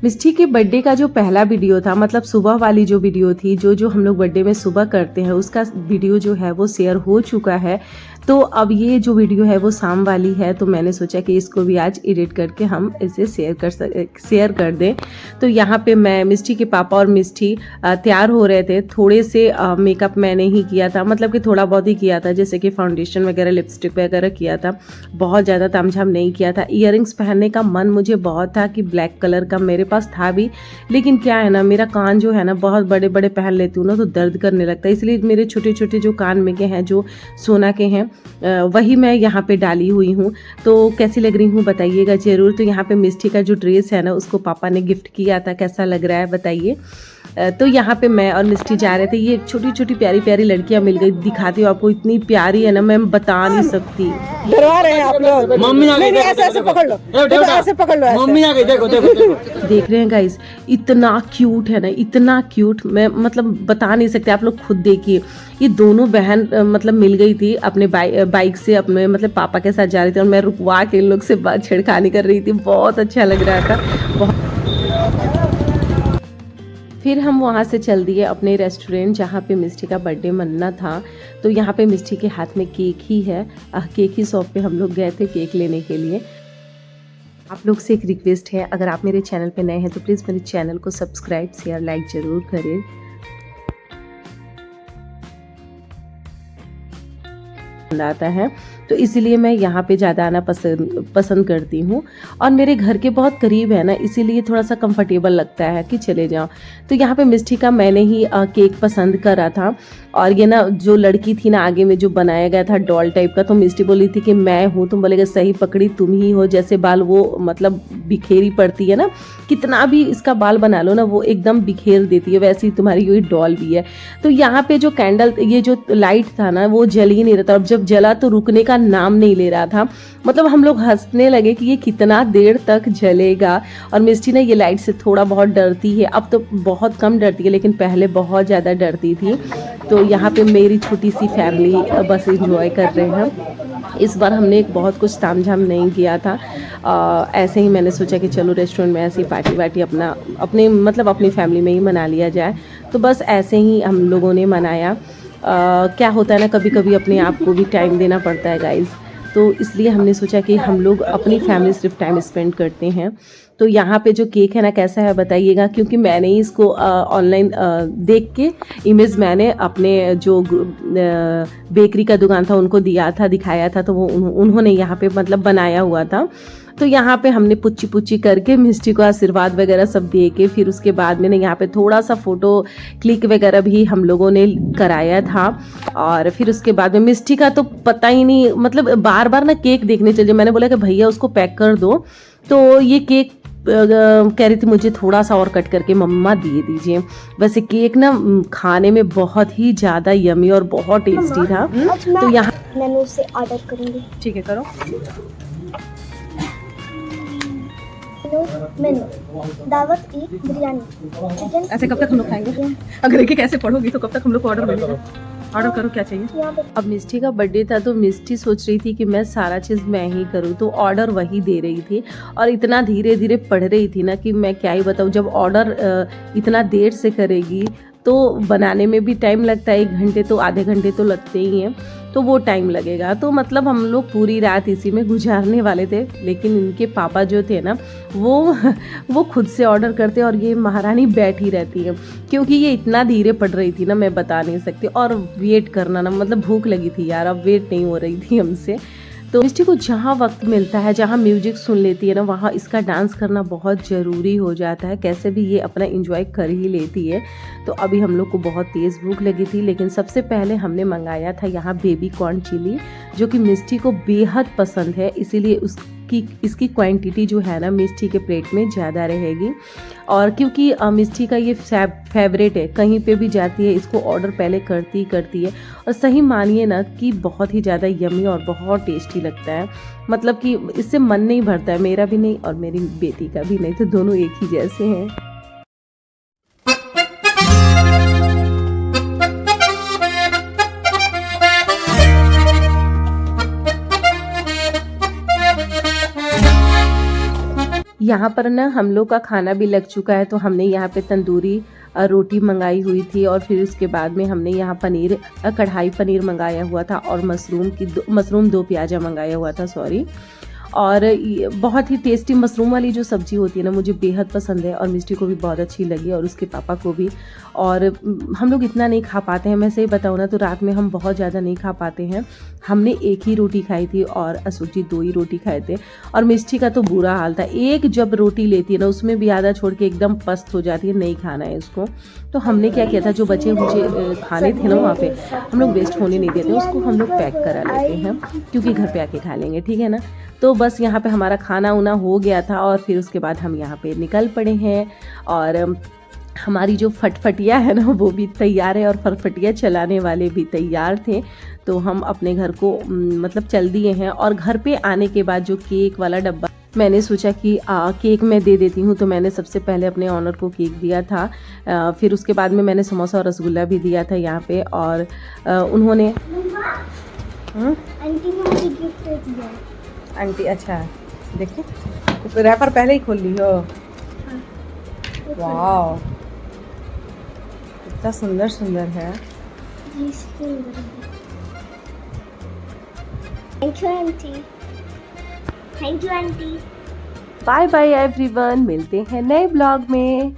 मिष्टी के बर्थडे का जो पहला वीडियो था, मतलब सुबह वाली जो वीडियो थी, जो हम लोग बर्थडे में सुबह करते हैं, उसका वीडियो जो है वो शेयर हो चुका है। तो अब ये जो वीडियो है वो शाम वाली है, तो मैंने सोचा कि इसको भी आज एडिट करके हम इसे शेयर कर दें। तो यहाँ पे मैं, मिष्टी के पापा और मिष्टी तैयार हो रहे थे। थोड़े से मेकअप मैंने ही किया था, मतलब कि थोड़ा बहुत ही किया था, जैसे कि फाउंडेशन वगैरह, लिपस्टिक वगैरह किया था, बहुत ज़्यादा तामझाम नहीं किया था। ईयरिंग्स पहनने का मन मुझे बहुत था कि ब्लैक कलर का मेरे पास था भी, लेकिन क्या है ना, मेरा कान जो है ना बहुत बड़े बड़े पहन लेती हूँ ना तो दर्द करने लगता है, इसलिए मेरे छोटे छोटे जो कान में के हैं, जो सोना के हैं, वही मैं यहाँ पे डाली हुई हूँ। तो कैसी लग रही हूँ बताइएगा ज़रूर। तो यहाँ पे मिष्टी का जो ड्रेस है ना, उसको पापा ने गिफ्ट किया था, कैसा लग रहा है बताइए। तो यहाँ पे मैं और मिष्टी जा रहे थे। ये छोटी छोटी प्यारी प्यारी लड़कियाँ मिल गई, दिखाती हूँ आपको, इतनी प्यारी है ना, मैं बता नहीं सकती। डरवा रहे हैं आप लोग। मम्मी आ गई, ऐसे पकड़ लो, ऐसे पकड़ लो, मम्मी आ गई, देखो देखो देखो। देख रहे हैं गाइस, इतना क्यूट है ना, इतना क्यूट, मैं मतलब बता नहीं सकते, आप लोग खुद देखिए। ये दोनों बहन मतलब मिल गई थी अपने बाइक से, अपने मतलब पापा के साथ जा रही थी, और मैं रुकवा के इन लोग से बात छेड़खानी कर रही थी। बहुत अच्छा लग रहा था, बहुत। फिर हम वहाँ से चल दिए अपने रेस्टोरेंट, जहाँ पे मिष्टी का बर्थडे मनना था। तो यहाँ पे मिष्टी के हाथ में केक ही है, केक ही शॉप पे हम लोग गए थे केक लेने के लिए। आप लोग से एक रिक्वेस्ट है, अगर आप मेरे चैनल पे नए हैं तो प्लीज़ मेरे चैनल को सब्सक्राइब, शेयर, लाइक ज़रूर करें। आता है तो इसीलिए मैं यहाँ पे ज़्यादा आना पसंद करती हूँ, और मेरे घर के बहुत करीब है ना, इसीलिए थोड़ा सा कंफर्टेबल लगता है कि चले जाओ। तो यहाँ पे मिष्टी का मैंने ही केक पसंद करा था, और ये ना जो लड़की थी ना आगे में, जो बनाया गया था डॉल टाइप का, तो मिष्टी बोली थी कि मैं हूँ, तुम बोलेगा सही पकड़ी, तुम ही हो। जैसे बाल वो मतलब बिखेरी पड़ती है ना, कितना भी इसका बाल बना लो ना, वो एकदम बिखेर देती है, वैसे ही तुम्हारी ये डॉल भी है। तो यहाँ पे जो कैंडल, ये जो लाइट था ना, वो जल ही नहीं रहा था, और जब जला तो रुकने का नाम नहीं ले रहा था। मतलब हम लोग हंसने लगे कि ये कितना देर तक जलेगा। और मिष्टी ना ये लाइट से थोड़ा बहुत डरती है, अब तो बहुत कम डरती है, लेकिन पहले बहुत ज़्यादा डरती थी। तो यहाँ पे मेरी छोटी सी फैमिली बस एंजॉय कर रहे हैं। इस बार हमने बहुत कुछ तामझाम नहीं किया था, ऐसे ही मैंने सोचा कि चलो रेस्टोरेंट में ऐसी पार्टी वार्टी अपनी फैमिली में ही मना लिया जाए। तो बस ऐसे ही हम लोगों ने मनाया। क्या होता है ना, कभी कभी अपने आप को भी टाइम देना पड़ता है गाइज़, तो इसलिए हमने सोचा कि हम लोग अपनी फैमिली सिर्फ टाइम स्पेंड करते हैं। तो यहाँ पे जो केक है ना, कैसा है बताइएगा, क्योंकि मैंने ही इसको ऑनलाइन देख के इमेज मैंने अपने जो बेकरी का दुकान था उनको दिखाया था, तो वो उन्होंने यहाँ पे मतलब बनाया हुआ था। तो यहाँ पे हमने पुच्ची पुच्ची करके मिष्टी को आशीर्वाद वगैरह सब दे के, फिर उसके बाद में ना यहाँ पे थोड़ा सा फ़ोटो क्लिक वगैरह भी हम लोगों ने कराया था। और फिर उसके बाद में मिष्टी का तो पता ही नहीं, मतलब बार बार ना केक देखने चले। मैंने बोला कि भैया उसको पैक कर दो, तो ये केक कह रही थी मुझे थोड़ा सा और कट करके मम्मा दे दीजिए। वैसे केक ना खाने में बहुत ही ज़्यादा यमी और बहुत टेस्टी था। तो यहाँ मेनू से ऑर्डर करूँगी। ठीक है, करो। मेनू दावत ई बिरयानी चिकन। ऐसे कब तक हम लोग खाएंगे? अगर एक ऐसे पढ़ोगी तो कब तक हम लोग को ऑर्डर मिलेगा? ऑर्डर करो, क्या चाहिए? अब मिष्टी का बर्थडे था, तो मिष्टी सोच रही थी कि मैं सारा चीज़ मैं ही करूँ, तो ऑर्डर वही दे रही थी, और इतना धीरे धीरे पढ़ रही थी ना कि मैं क्या ही बताऊँ। जब ऑर्डर इतना देर से करेगी तो बनाने में भी टाइम लगता है, 1 घंटे तो आधे घंटे तो लगते ही हैं, तो वो टाइम लगेगा। तो मतलब हम लोग पूरी रात इसी में गुजारने वाले थे, लेकिन इनके पापा जो थे ना, वो खुद से ऑर्डर करते, और ये महारानी बैठी रहती है, क्योंकि ये इतना धीरे पढ़ रही थी ना, मैं बता नहीं सकती। और वेट करना ना, मतलब भूख लगी थी यार, अब वेट नहीं हो रही थी हमसे। तो मिष्टी को जहाँ वक्त मिलता है, जहाँ म्यूजिक सुन लेती है ना, वहाँ इसका डांस करना बहुत ज़रूरी हो जाता है। कैसे भी ये अपना एंजॉय कर ही लेती है। तो अभी हम लोग को बहुत तेज़ भूख लगी थी, लेकिन सबसे पहले हमने मंगाया था यहाँ बेबी कॉर्न चिली, जो कि मिष्टी को बेहद पसंद है, इसीलिए इसकी क्वांटिटी जो है ना मिष्टी के प्लेट में ज़्यादा रहेगी। और क्योंकि मिष्टी का ये फेवरेट है, कहीं पे भी जाती है इसको ऑर्डर पहले करती है, और सही मानिए ना कि बहुत ही ज़्यादा यमी और बहुत टेस्टी लगता है। मतलब कि इससे मन नहीं भरता है, मेरा भी नहीं और मेरी बेटी का भी नहीं, तो दोनों एक ही जैसे हैं। यहाँ पर ना हम लोग का खाना भी लग चुका है, तो हमने यहाँ पे तंदूरी रोटी मंगाई हुई थी और फिर उसके बाद में हमने यहाँ पनीर कढ़ाई पनीर मंगाया हुआ था और मशरूम 2 प्याजा मंगाया हुआ था, सॉरी। और बहुत ही टेस्टी मशरूम वाली जो सब्ज़ी होती है ना, मुझे बेहद पसंद है और मिष्टी को भी बहुत अच्छी लगी और उसके पापा को भी। और हम लोग इतना नहीं खा पाते हैं, मैं सही बताऊँ ना तो रात में हम बहुत ज़्यादा नहीं खा पाते हैं। हमने एक ही रोटी खाई थी और अशोक जी 2 ही रोटी खाए थे और मिष्टी का तो बुरा हाल था। एक जब रोटी लेती है ना उसमें भी आधा छोड़ के एकदम पस्त हो जाती है, नहीं खाना है उसको। तो हमने क्या किया था, जो बचे मुझे खाने थे ना वहाँ पे, हम लोग वेस्ट होने नहीं देते, उसको हम लोग पैक करा लेते हैं क्योंकि घर पे आके खा लेंगे, ठीक है ना। तो बस यहाँ पे हमारा खाना उना हो गया था और फिर उसके बाद हम यहाँ पे निकल पड़े हैं और हमारी जो फटफटिया है ना वो भी तैयार है और फटफटिया चलाने वाले भी तैयार थे। तो हम अपने घर को मतलब चल दिए हैं। और घर पे आने के बाद जो केक वाला डब्बा, मैंने सोचा कि केक मैं दे देती हूँ, तो मैंने सबसे पहले अपने ऑनर को केक दिया था। फिर उसके बाद में मैंने समोसा और रसगुल्ला भी दिया था यहाँ पे। और उन्होंने आंटी ने मुझे गिफ्ट दिया है। आंटी, अच्छा देखिए तो रैपर पहले ही खोल ली हो। वाह, कितना सुंदर सुंदर है। Thank you aunty. Thank you aunty. Bye bye everyone, मिलते हैं नए ब्लॉग में।